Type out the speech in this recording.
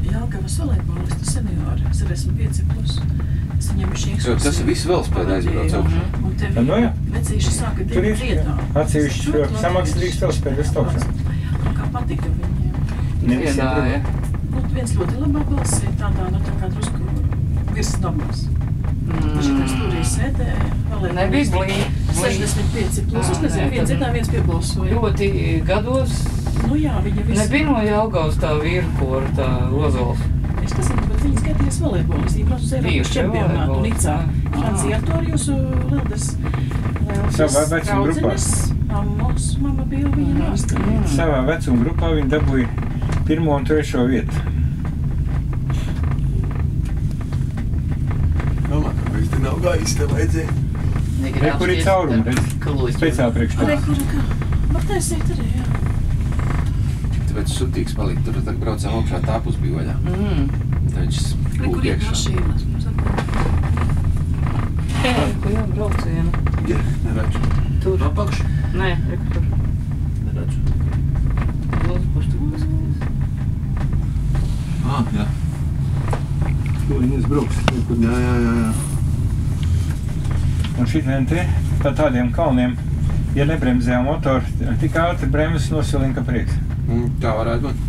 Jelgavas volejbolistu seniori, 65+. Es viņiem šī ekskursija. Tas viss velospēda aizbrauc augšā. Un te viņi vecīši sāka divi dziedāt. Atsevišķi samaksas drīkst velospēdas augšā. Un kā patika viņiem. Nevienāja. Viens ļoti labā balsī, tādā, tā kā drusku virs dabas. Šitais turī sēdēja, Nebija blīvi. 65+, es nezinu, viens dziedāja, viens piebalsoja. Ļoti gados. Nu jā, viņa visu. Nebija no Jelgavas tā vīrkora, tā Ozols. Es nezinu, bet viņi skatījās volejbolis, viņi brauc uz Eiropas čempionātu un Icā. Francija ar to ar jūsu Lildes Savā vecuma grupā. Mama bija viņa nāstāvīja. Savā vecuma grupā viņi dabūja 1. un 3. vietu. Kāpēc te nav gājis, te vajadzēja? Kur ir caurumi, redz? Speciāli priekš tā. Var taisīt arī, jā. Tāpēc sutīgs palika, tur tā braucām augšā, tā pus bija vaļā. Tā viņš Kur ir mašīnas? Kur jau braucienu? Jā, neredzu. Tur. Apakš? Nē, tur. Neredzu. Jā. Ko viņas brauks? Jā. Un šitien te, pa tādiem kalniem, ja nebremzējām motoru, tik ātri bremzes nosilina, ka prieks. Tā varētu būt.